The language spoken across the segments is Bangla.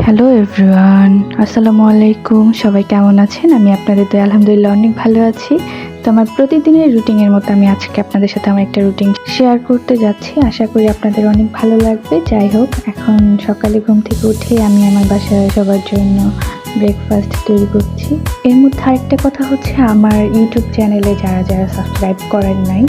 হ্যালো এভরিওয়ান, আসসালামু আলাইকুম। সবাই কেমন আছেন? আমি আপনাদের দয়ায় আলহামদুলিল্লাহ অনেক ভালো আছি। তো আমার প্রতিদিনের রুটিনের মতো আমি আজকে আপনাদের সাথে আমার একটা রুটিন শেয়ার করতে যাচ্ছি। আশা করি আপনাদের অনেক ভালো লাগবে। যাই হোক, এখন সকালে ঘুম থেকে উঠে আমি আমার বাসায় সবার জন্য ব্রেকফাস্ট তৈরি করছি। এর মধ্যে আরেকটা কথা হচ্ছে, আমার ইউটিউব চ্যানেলে যারা যারা সাবস্ক্রাইব করেন নাই,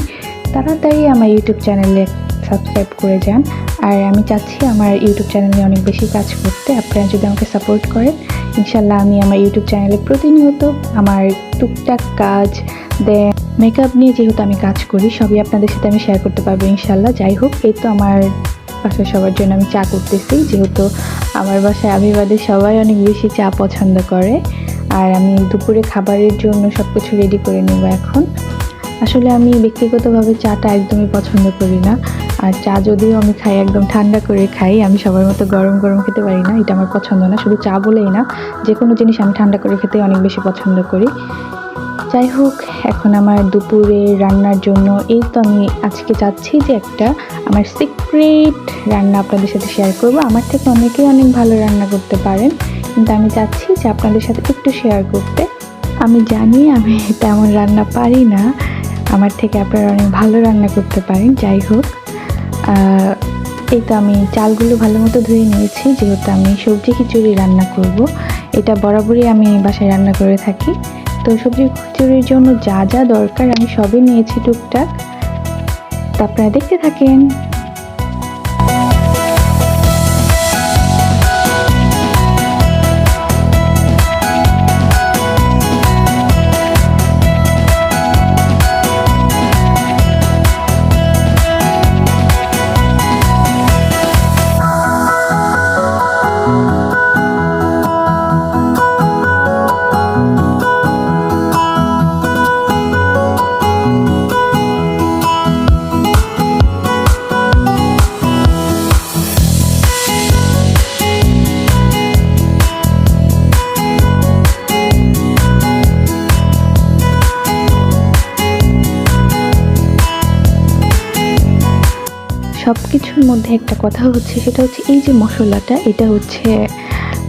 তাড়াতাড়ি আমার ইউটিউব চ্যানেলে সাবস্ক্রাইব করে যান। আর আমি চাচ্ছি আমার ইউটিউব চ্যানেলে অনেক বেশি কাজ করতে। আপনারা যদি আমাকে সাপোর্ট করেন, ইনশাল্লাহ আমি আমার ইউটিউব চ্যানেলে প্রতিনিয়ত আমার টুকটাক কাজ দেন মেকআপ নিয়ে যেহেতু আমি কাজ করি, সবই আপনাদের সাথে আমি শেয়ার করতে পারবো ইনশাল্লাহ। যাই হোক, এই তো আমার বাসায় সবার জন্য আমি চা করতেছি, যেহেতু আমার বাসায় আমি বাদে সবাই অনেক বেশি চা পছন্দ করে। আর আমি দুপুরে খাবারের জন্য সব কিছু রেডি করে নেব এখন। আসলে আমি ব্যক্তিগতভাবে চাটা একদমই পছন্দ করি না। আর চা যদিও আমি খাই, একদম ঠান্ডা করে খাই। আমি সবার মতো গরম গরম খেতে পারি না, এটা আমার পছন্দ না। শুধু চা বলেই না, যে কোনো জিনিস আমি ঠান্ডা করে খেতে অনেক বেশি পছন্দ করি। যাই হোক, এখন আমার দুপুরে রান্নার জন্য এই তো আমি আজকে চাচ্ছি যে একটা আমার সিক্রেট রান্না আপনাদের সাথে শেয়ার করব। আমার থেকে অনেকেই অনেক ভালো রান্না করতে পারেন, কিন্তু আমি চাচ্ছি যে আপনাদের সাথে একটু শেয়ার করতে। আমি জানি আমি তেমন রান্না পারি না, আমার থেকে আপনারা অনেক ভালো রান্না করতে পারেন। যাই হোক, এই তো আমি চালগুলো ভালো মতো ধুয়ে নিয়েছি, যেহেতু আমি সবজি খিচুড়ি রান্না করব। এটা বরাবরই আমি বাসায় রান্না করে থাকি। তো সবজি খিচুড়ির জন্য যা যা দরকার আমি সবই নিয়েছি টুকটাক। তা আপনারা দেখতে থাকেন। সব কিছুর মধ্যে একটা কথা হচ্ছে, সেটা হচ্ছে এই যে মশলাটা, এটা হচ্ছে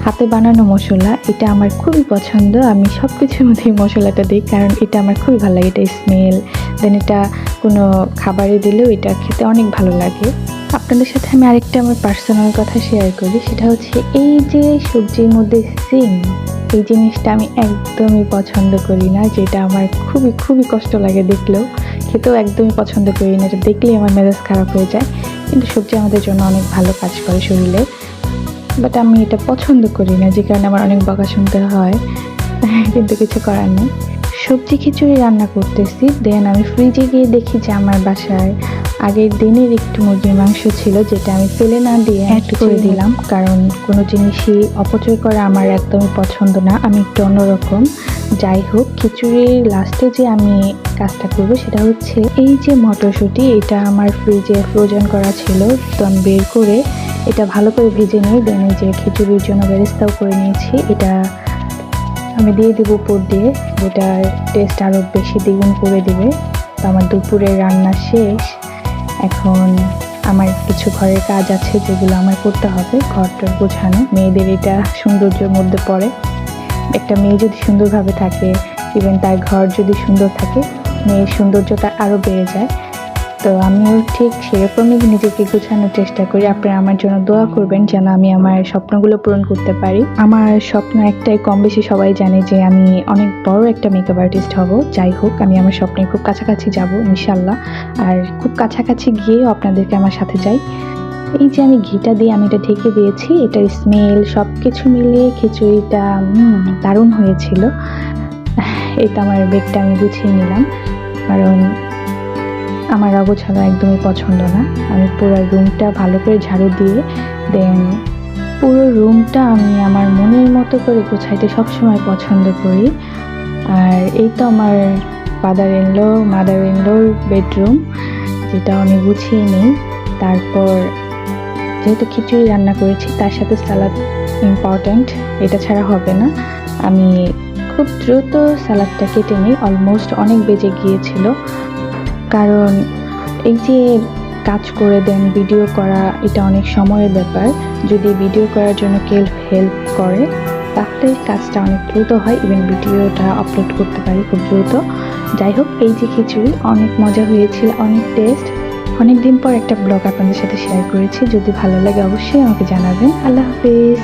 হাতে বানানো মশলা। এটা আমার খুবই পছন্দ। আমি সব কিছুর মধ্যেই মশলাটা দিই, কারণ এটা আমার খুবই ভালো লাগে। এটা স্মেল, দেন এটা কোনো খাবারে দিলেও এটা খেতে অনেক ভালো লাগে। আপনাদের সাথে আমি আরেকটা আমার পার্সোনাল কথা শেয়ার করি, সেটা হচ্ছে এই যে সবজির মধ্যে সিম, এই জিনিসটা আমি একদমই পছন্দ করি না। যেটা আমার খুবই খুবই কষ্ট লাগে দেখলেও, খেতেও একদমই পছন্দ করি না। এটা দেখলেই আমার মেজাজ খারাপ হয়ে যায়। কিন্তু সবজি আমাদের জন্য অনেক ভালো কাজ করে শরীরে, বাট আমি এটা পছন্দ করি না, যে কারণে আমার অনেক বকা শুনতে হয়। কিন্তু কিছু করার নেই। সবজি খিচুড়ি রান্না করতেছি, দেন আমি ফ্রিজে গিয়ে দেখি যে আমার বাসায় আগের দিনের একটু মুরগির মাংস ছিল, যেটা আমি ফেলে না দিয়ে অ্যাড করে দিলাম। কারণ কোনো জিনিসই অপচয় করা আমার একদমই পছন্দ না, আমি একটু অন্যরকম। যাই হোক, খিচুড়ির লাস্টে যে আমি কাজটা করবো সেটা হচ্ছে এই যে মটরশুঁটি, এটা আমার ফ্রিজে ফ্রোজেন করা ছিল, তো আমি বের করে এটা ভালো করে ভেজে নিই। দেন এই যে খিচুড়ির জন্য বেরেস্তাও করে নিয়েছি, এটা আমি দিয়ে দেবো উপর দিয়ে, যেটার টেস্ট আরও বেশি দ্বিগুণ করে দেবে। তো আমার দুপুরের রান্না শেষ। এখন আমার কিছু ঘরের কাজ আছে যেগুলো আমার করতে হবে, ঘরটা গোছানো। মেয়েদের এটা সৌন্দর্যের মধ্যে পড়ে। একটা মেয়ে যদি সুন্দরভাবে থাকে, ইভেন তার ঘর যদি সুন্দর থাকে, মেয়ের সৌন্দর্যটা আরও বেড়ে যায়। তো আমিও ঠিক সেরকমই নিজেকে গোছানোর চেষ্টা করি। আপনারা আমার জন্য দোয়া করবেন যেন আমি আমার স্বপ্নগুলো পূরণ করতে পারি। আমার স্বপ্ন একটাই, কম বেশি সবাই জানে, যে আমি অনেক বড় একটা মেকআপ আর্টিস্ট হব। যাই হোক, আমি আমার স্বপ্নের খুব কাছাকাছি যাব ইনশাল্লাহ। আর খুব কাছাকাছি গিয়েও আপনাদেরকে আমার সাথে যাই। এই যে আমি ঘিটা দিয়ে আমি এটা ঢেকে দিয়েছি, এটার স্মেল সব কিছু মিলিয়ে খিচুড়িটা দারুণ হয়েছিল। এই তো আমার বেগটা আমি গুছিয়ে নিলাম, কারণ আমার অগোছালো একদমই পছন্দ না। আমি পুরো রুমটা ভালো করে ঝাড়ু দিয়ে দেন পুরো রুমটা আমি আমার মনের মতো করে গোছাইতে সবসময় পছন্দ করি। আর এই তো আমার মাদার ইনলোর বেডরুম, যেটা আমি গুছিয়ে নিই। তারপর যেহেতু খিচুড়ি রান্না করেছি, তার সাথে সালাদ ইম্পর্ট্যান্ট, এটা ছাড়া হবে না। আমি খুব দ্রুত সালাদটা কেটে নিই, অলমোস্ট অনেক বেজে গিয়েছিল। কারণ এই যে কাজ করে দেন, ভিডিও করা এটা অনেক সময়ের ব্যাপার। যদি ভিডিও করার জন্য কেউ হেল্প করে তাহলে কাজটা অনেক দ্রুত হয়, ইভেন ভিডিওটা আপলোড করতে পারি খুব দ্রুত। যাই হোক, এই যে খিচুড়ি অনেক মজা হয়েছিল, অনেক টেস্ট। অনেক দিন পর একটা ব্লগ আপনাদের সাথে শেয়ার করেছি। যদি ভালো লাগে অবশ্যই আমাকে জানাবেন। আল্লাহ হাফেজ।